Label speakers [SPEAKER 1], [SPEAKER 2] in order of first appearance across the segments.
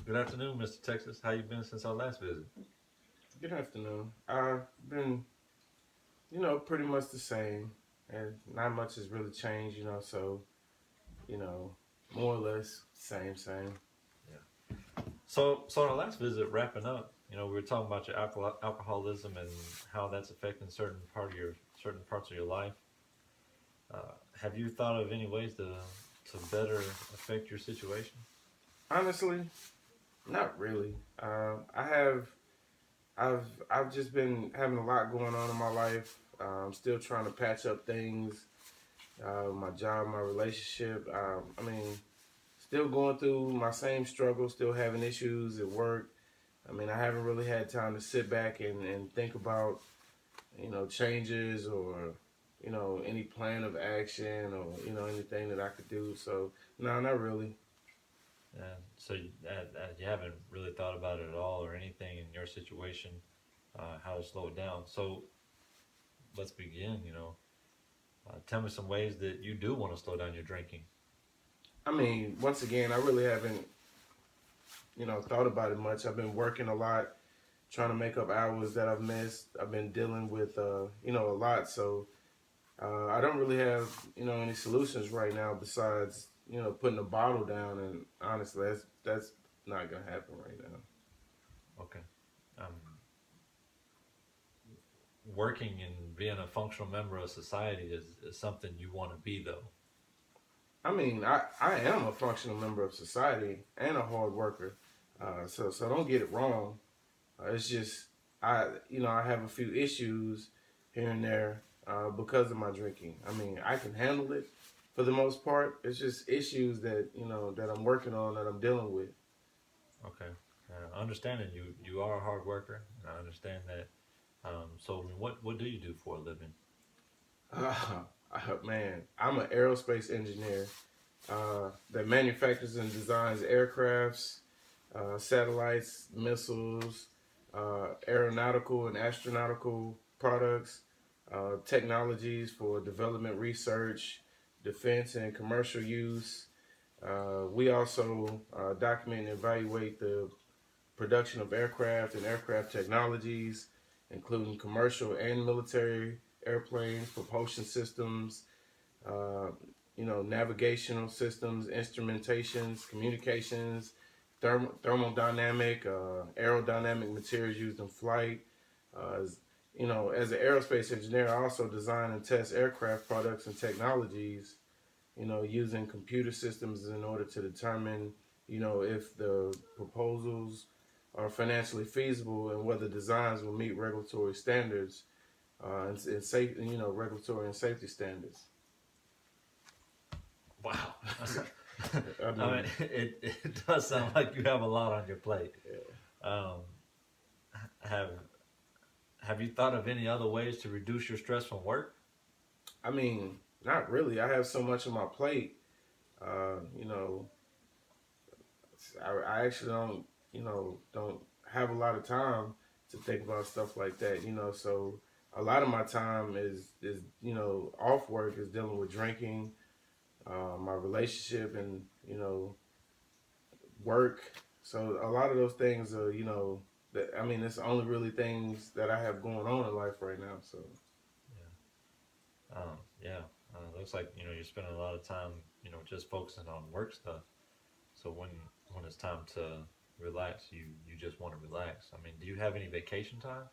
[SPEAKER 1] Good afternoon, Mr. Texas. How you been since our last visit?
[SPEAKER 2] Good afternoon. I've been, pretty much the same, and not much has really changed, so, you know, more or less same.
[SPEAKER 1] Yeah. So on our last visit, wrapping up, we were talking about your alcoholism and how that's affecting certain parts of your life. Have you thought of any ways to better affect your situation?
[SPEAKER 2] Honestly, not really. I've, I've just been having a lot going on in my life. I'm still trying to patch up things, my job, my relationship. Still going through my same struggles, still having issues at work. I haven't really had time to sit back and think about changes or any plan of action or anything that I could do. So no, not really.
[SPEAKER 1] You haven't really thought about it at all or anything in your situation, how to slow it down. So let's begin. Tell me some ways that you do want to slow down your drinking.
[SPEAKER 2] Once again, I really haven't thought about it much. I've been working a lot, trying to make up hours that I've missed. I've been dealing with a lot, so I don't really have any solutions right now besides putting a bottle down. And honestly, that's not gonna happen right now.
[SPEAKER 1] Okay. Um, Working and being a functional member of society is something you want to be, though.
[SPEAKER 2] I am a functional member of society and a hard worker. So don't get it wrong. It's just I have a few issues here and there because of my drinking. I can handle it for the most part. It's just issues that that I'm working on, that I'm dealing with.
[SPEAKER 1] Okay. Understanding you are a hard worker. I understand that. So what do you do for a living?
[SPEAKER 2] Uh, man, I'm an aerospace engineer that manufactures and designs aircrafts, satellites, missiles, aeronautical and astronautical products, technologies for development research, defense and commercial use. We also document and evaluate the production of aircraft and aircraft technologies, including commercial and military airplanes, propulsion systems, uh, navigational systems, instrumentations, communications, thermodynamic, aerodynamic materials used in flight. As an aerospace engineer, I also design and test aircraft products and technologies, using computer systems in order to determine, if the proposals are financially feasible and whether designs will meet regulatory standards and safe, regulatory and safety standards.
[SPEAKER 1] Wow.
[SPEAKER 2] I
[SPEAKER 1] I mean,
[SPEAKER 2] mean,
[SPEAKER 1] it does sound like you have a lot on your plate.
[SPEAKER 2] yeah.
[SPEAKER 1] Um, have Have you thought of any other ways to reduce your stress from work?
[SPEAKER 2] Not really. I have so much on my plate. Uh, you know, I actually don't have a lot of time to think about stuff like that. So a lot of my time is off work is dealing with drinking, my relationship, and work. So a lot of those things are it's the only really things that I have going on in life right now. So
[SPEAKER 1] Yeah. Looks like you're spending a lot of time just focusing on work stuff. So when it's time to relax, you just want to relax. I mean, do you have any vacation time?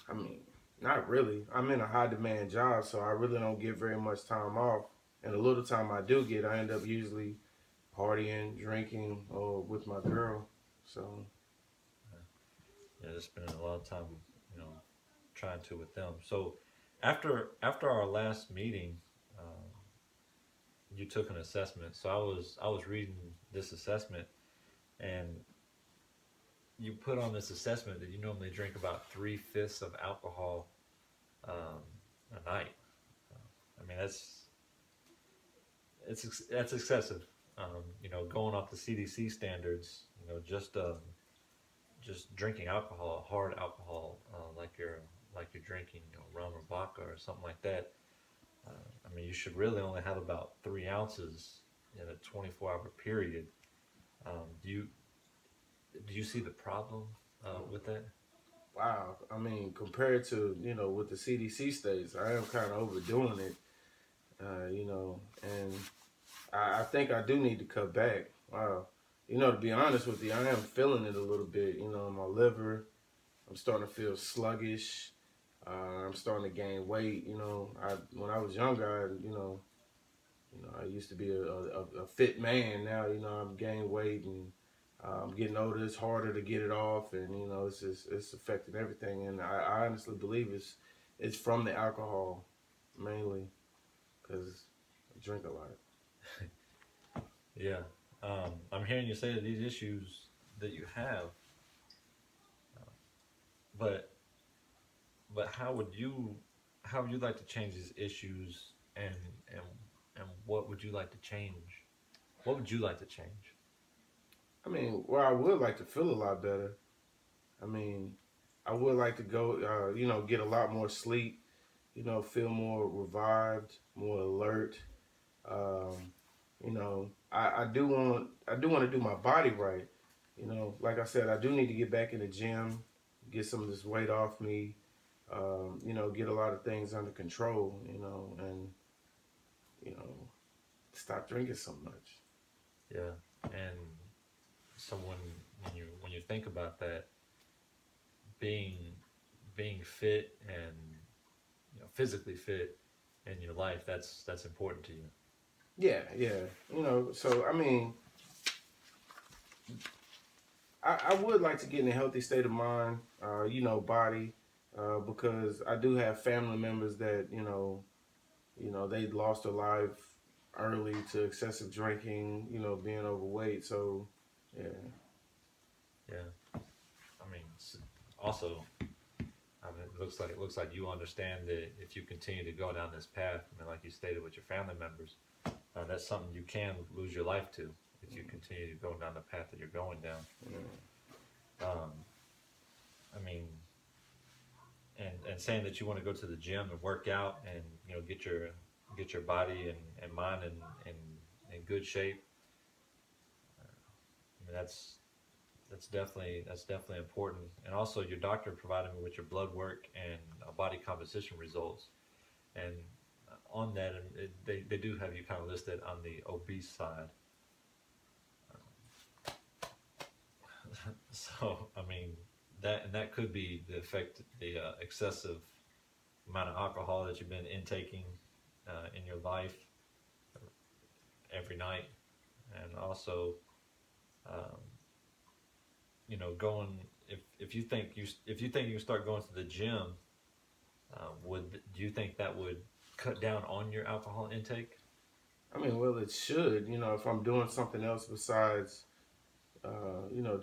[SPEAKER 2] I mean, not really. I'm in a high demand job, so I really don't get very much time off. And the little time I do get, I end up usually partying, drinking, or with my girl. So
[SPEAKER 1] Yeah, just spending a lot of time, you know, trying to with them. So after our last meeting, you took an assessment. So I was reading this assessment, and you put on this assessment that you normally drink about 3/5 of alcohol um, a night. I mean that's excessive. Going off the CDC standards, just drinking alcohol, hard alcohol, like you're drinking rum or vodka or something like that. I mean, you should really only have about 3 ounces in a 24-hour period. Do you Do you see the problem with that?
[SPEAKER 2] Wow. I mean, compared to, what the CDC states, I am kind of overdoing it, and I think I do need to cut back. Wow. To be honest with you, I am feeling it a little bit, in my liver. I'm starting to feel sluggish. I'm starting to gain weight. When I was younger, I used to be a fit man. Now, I'm gaining weight and I'm getting older. It's harder to get it off, and it's affecting everything. And I honestly believe it's from the alcohol mainly because I drink a lot.
[SPEAKER 1] Yeah. I'm hearing you say that these issues that you have, but how would you like to change these issues, and and what would you like to change? What would you like to change?
[SPEAKER 2] I mean, well, I would like to feel a lot better. I mean, I would like to go, get a lot more sleep. Feel more revived, more alert. Um, I do want to do my body right. Like I said, I do need to get back in the gym, get some of this weight off me. Get a lot of things under control. And you know, stop drinking so much.
[SPEAKER 1] Yeah. And so when you think about that, being being fit and physically fit in your life, that's important to you.
[SPEAKER 2] Yeah, yeah. So I mean, I would like to get in a healthy state of mind, body, because I do have family members that they lost their life early to excessive drinking, being overweight. So, yeah,
[SPEAKER 1] Yeah. I mean, also, I mean, it looks like you understand that if you continue to go down this path, I mean, like you stated with your family members, that's something you can lose your life to if you continue to go down the path that you're going down.
[SPEAKER 2] yeah,
[SPEAKER 1] Um, I mean, and saying that you want to go to the gym and work out and get your body and mind in good shape. I mean, that's definitely important. And also, your doctor provided me with your blood work and body composition results. And on that, they do have you kind of listed on the obese side. So I mean that could be the effect, the excessive amount of alcohol that you've been intaking in your life every night, and also um, going, if you think you start going to the gym, would do you think that would cut down on your alcohol intake?
[SPEAKER 2] I mean, well, it should. If I'm doing something else besides,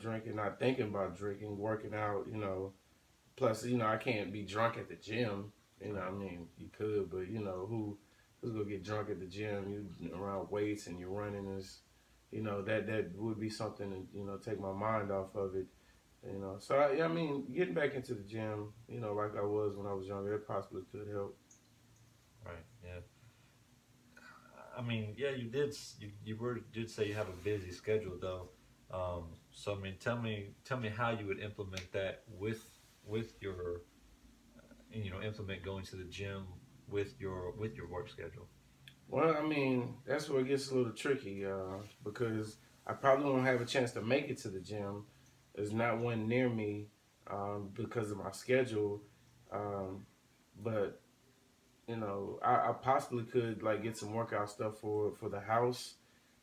[SPEAKER 2] drinking, not thinking about drinking, working out. Plus, I can't be drunk at the gym. I
[SPEAKER 1] Right.
[SPEAKER 2] mean, you could, but who's gonna get drunk at the gym? You around weights and you're running is, that would be something to take my mind off of it. So I mean, getting back into the gym, like I was when I was younger, it possibly could help.
[SPEAKER 1] Right. Yeah. I mean, yeah, you did say you have a busy schedule though. So I mean, tell me how you would implement that with your implement going to the gym with your work schedule.
[SPEAKER 2] Well, I mean, that's where it gets a little tricky, because I probably won't have a chance to make it to the gym. There's not one near me, because of my schedule. Um, but I possibly could like get some workout stuff for the house.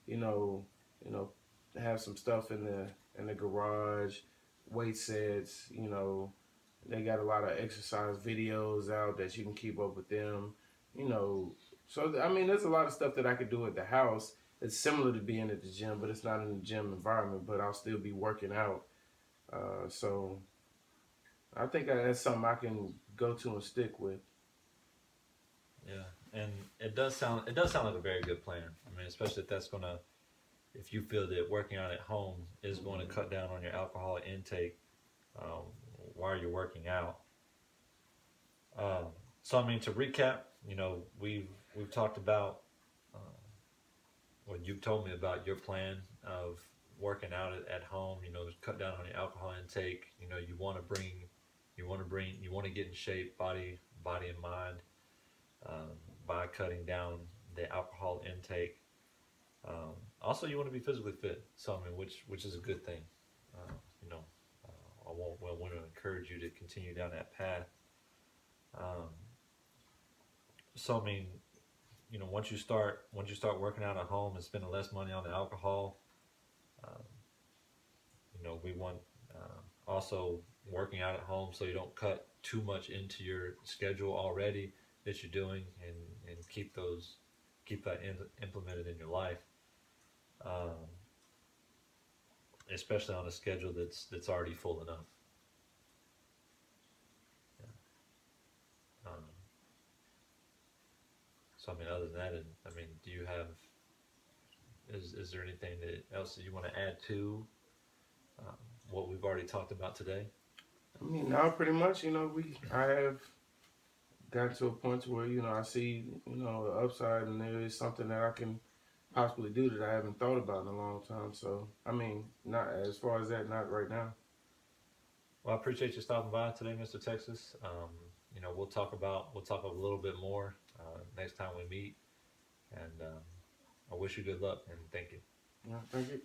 [SPEAKER 2] You know, you know, have some stuff in the garage, weight sets. They got a lot of exercise videos out that you can keep up with them. You know, so I mean, there's a lot of stuff that I could do at the house. It's similar to being at the gym, but it's not in the gym environment. But I'll still be working out. So I think that's something I can go to and stick with.
[SPEAKER 1] Yeah, and it does sound like a very good plan. I mean, especially if you feel that working out at home is going to cut down on your alcohol intake um, while you're working out. Um, so I mean, to recap, we've talked about uh, what you've told me about your plan of working out at home, you know, cut down on your alcohol intake. You know, you want to get in shape, body and mind, by cutting down the alcohol intake. Also, you want to be physically fit, so I mean, which is a good thing. Uh, you know, I want to encourage you to continue down that path. Um, so I mean, you know, once you start working out at home and spending less money on the alcohol, um, you know, we want also working out at home so you don't cut too much into your schedule already that you're doing, and keep that implemented in your life, um, especially on a schedule that's already full enough. Yeah. Um, so I mean, other than that, I mean, do you have is there anything else that you want to add to um, what we've already talked about today?
[SPEAKER 2] I mean, now pretty much, I have gotten to a point to where, I see, the upside, and there is something that I can possibly do that I haven't thought about in a long time. So, I mean, not as far as that, not right now.
[SPEAKER 1] Well, I appreciate you stopping by today, Mr. Texas. You know, we'll talk a little bit more next time we meet, and I wish you good luck and thank you.
[SPEAKER 2] Yeah, thank you.